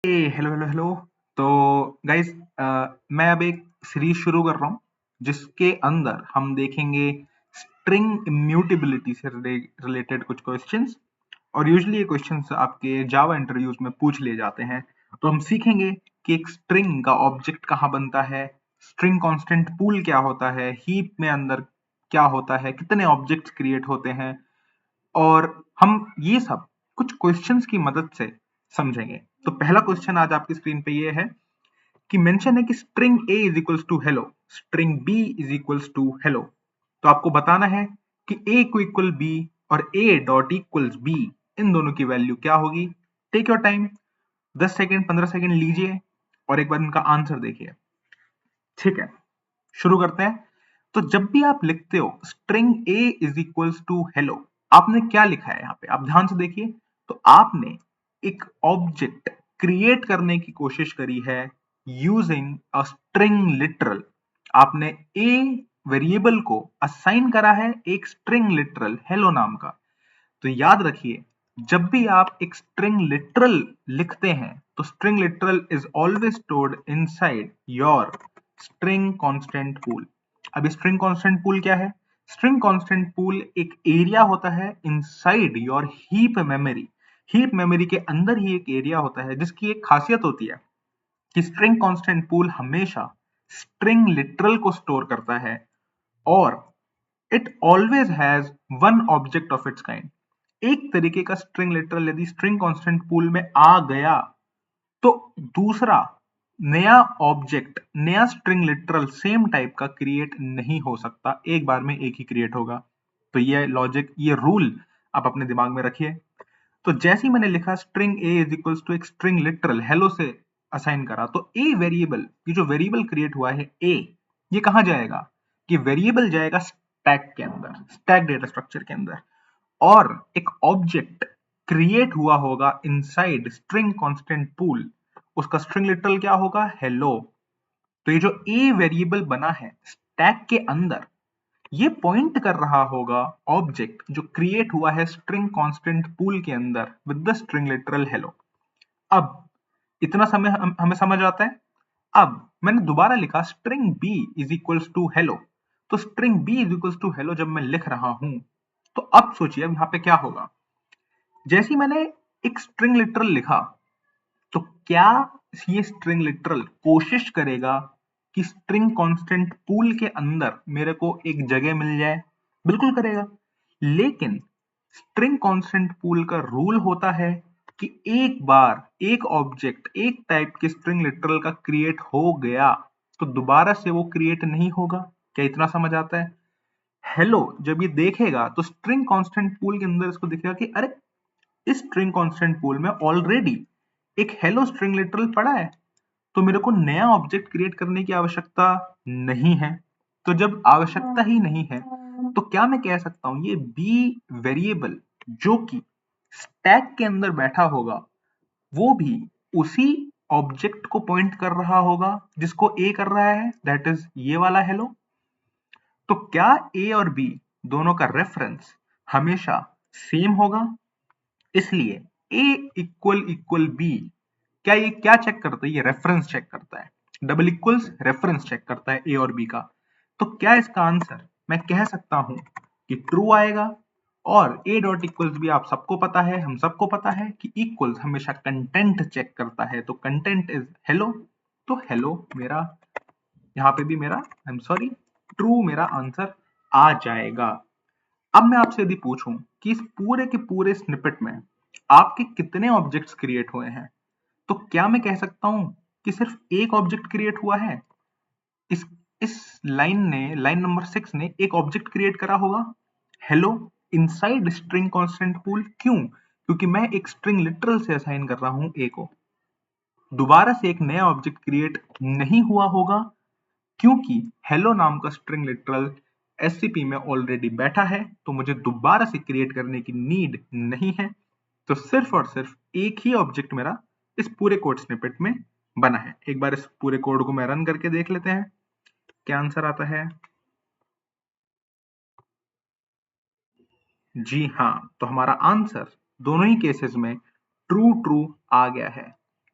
Hello hello hello. तो guys, मैं अब एक सीरीज शुरू कर रहा हूँ जिसके अंदर हम देखेंगे स्ट्रिंग इम्यूटेबिलिटी से रिलेटेड कुछ क्वेश्चंस। और यूजुअली ये क्वेश्चंस आपके जावा इंटरव्यूज में पूछ लिए जाते हैं। तो हम सीखेंगे कि एक स्ट्रिंग का ऑब्जेक्ट कहाँ बनता है, स्ट्रिंग कांस्टेंट पूल क्या होता है, हीप में अंदर क्या होता है, कितने ऑब्जेक्ट्स क्रिएट होते हैं, और हम ये सब कुछ क्वेश्चंस की मदद से समझेंगे। तो पहला क्वेश्चन आज आपकी स्क्रीन पे ये है कि मेंशन है कि string A is equals to hello, string B is equals to hello. तो आपको बताना है कि ए को इक्वल बी और ए डॉट इक्वल्स बी, इन दोनों की वैल्यू क्या होगी। Take your time, 10 second 15 second लीजिए और एक बार इनका आंसर देखिए। ठीक है, शुरू करते हैं। तो जब भी आप लिखते हो string A is equals to hello, आपने क्या लिखा है यहाँ पे, आप ध्यान से देखिए। तो आपने एक ऑब्जेक्ट क्रिएट करने की कोशिश करी है यूजिंग अ स्ट्रिंग लिटरल। आपने ए वेरिएबल को असाइन करा है एक स्ट्रिंग लिटरल हेलो नाम का। तो याद रखिए, जब भी आप एक स्ट्रिंग लिटरल लिखते हैं तो string literal is always stored inside your string constant pool. अब स्ट्रिंग कांस्टेंट पूल क्या है? स्ट्रिंग कांस्टेंट पूल एक एरिया होता है inside your heap memory. Heap memory के अंदर ही एक एरिया होता है जिसकी एक खासियत होती है कि स्ट्रिंग कांस्टेंट पूल हमेशा स्ट्रिंग लिटरल को स्टोर करता है और it always has one object of its kind. एक तरीके का स्ट्रिंग लिटरल यदि स्ट्रिंग कांस्टेंट पूल में आ गया तो दूसरा नया ऑब्जेक्ट, नया स्ट्रिंग लिटरल सेम टाइप का क्रिएट नहीं हो सकता, एक बार में एक ही क्रिएट होगा। तो ये लॉजिक, ये रूल आप अपने दिमाग में रखिए। तो जैसे ही मैंने लिखा string A is equals to एक स्ट्रिंग लिटरल हेलो से असाइन करा, तो ए वेरिएबल, ये जो वेरिएबल क्रिएट हुआ है ए, ये कहां जाएगा? कि वेरिएबल जाएगा स्टैक के अंदर, स्टैक डेटा स्ट्रक्चर के अंदर। और एक ऑब्जेक्ट क्रिएट हुआ होगा इनसाइड स्ट्रिंग कांस्टेंट पूल, उसका स्ट्रिंग लिटरल क्या होगा? हेलो। तो ये जो ए वेरिएबल बना है स्टैक के अंदर, ये पॉइंट कर रहा होगा ऑब्जेक्ट जो क्रिएट हुआ है स्ट्रिंग कांस्टेंट पूल के अंदर with the string literal hello. अब इतना समय हमें समझ आता है। अब मैंने दोबारा लिखा string B is equals to hello. तो string B is equals to hello जब मैं लिख रहा हूं, तो अब सोचिए अब यहां पे क्या होगा। जैसे ही मैंने एक स्ट्रिंग लिटरल लिखा, तो क्या ये स्ट्रिंग लिटरल कोशिश करेगा कि स्ट्रिंग कांस्टेंट पूल के अंदर मेरे को एक जगह मिल जाए? बिल्कुल करेगा। लेकिन स्ट्रिंग कांस्टेंट पूल का रूल होता है कि एक बार एक ऑब्जेक्ट एक टाइप के स्ट्रिंग लिटरल का क्रिएट हो गया तो दोबारा से वो क्रिएट नहीं होगा। क्या इतना समझ आता है? हेलो जब ये देखेगा तो स्ट्रिंग कांस्टेंट पूल के अंदर इसको दिखेगा कि अरे, इस स्ट्रिंग कांस्टेंट पूल में ऑलरेडी एक हेलो स्ट्रिंग लिटरल पड़ा है, तो मेरे को नया ऑब्जेक्ट क्रिएट करने की आवश्यकता नहीं है। तो जब आवश्यकता ही नहीं है तो क्या मैं कह सकता हूं ये बी वेरिएबल जो कि स्टैक के अंदर बैठा होगा, वो भी उसी ऑब्जेक्ट को पॉइंट कर रहा होगा जिसको ए कर रहा है, दैट इज ये वाला हेलो। तो क्या ए और बी दोनों का रेफरेंस हमेशा सेम होगा? इसलिए ए इक्वल इक्वल बी, क्या ये क्या चेक करता है? ये रेफरेंस चेक करता है। डबल इक्वल्स रेफरेंस चेक करता है ए और बी का। तो क्या इसका आंसर मैं कह सकता हूं कि ट्रू आएगा? और ए डॉट इक्वल्स भी आप सबको पता है, हम सबको पता है कि इक्वल्स हमेशा कंटेंट चेक करता है, तो कंटेंट इज हेलो। तो हेलो मेरा, यहाँ पे भी मेरा, आई एम सॉरी, ट्रू मेरा आंसर आ जाएगा। अब मैं आपसे यदि पूछूं कि इस पूरे के पूरे स्निपेट में आपके कितने ऑब्जेक्ट्स क्रिएट हुए हैं, तो क्या मैं कह सकता हूं कि सिर्फ एक ऑब्जेक्ट क्रिएट हुआ है? इस इस लाइन ने, लाइन नंबर 6 ने एक ऑब्जेक्ट क्रिएट करा होगा hello inside string constant pool. क्यों? क्योंकि मैं एक स्ट्रिंग लिटरल से असाइन कर रहा हूं ए को। दोबारा से एक नया ऑब्जेक्ट क्रिएट नहीं हुआ होगा क्योंकि हेलो नाम का स्ट्रिंग लिटरल एससीपी में ऑलरेडी बैठा है, तो मुझे दोबारा से क्रिएट करने की नीड नहीं है। तो सिर्फ और सिर्फ एक ही ऑब्जेक्ट मेरा इस पूरे कोड स्निपेट में बना है। एक बार इस पूरे कोड को मैं रन करके देख लेते हैं क्या आंसर आता है। जी हाँ, तो हमारा आंसर दोनों ही केसेस में ट्रू ट्रू आ गया है।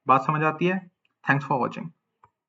बात समझ आती है? Thanks for watching.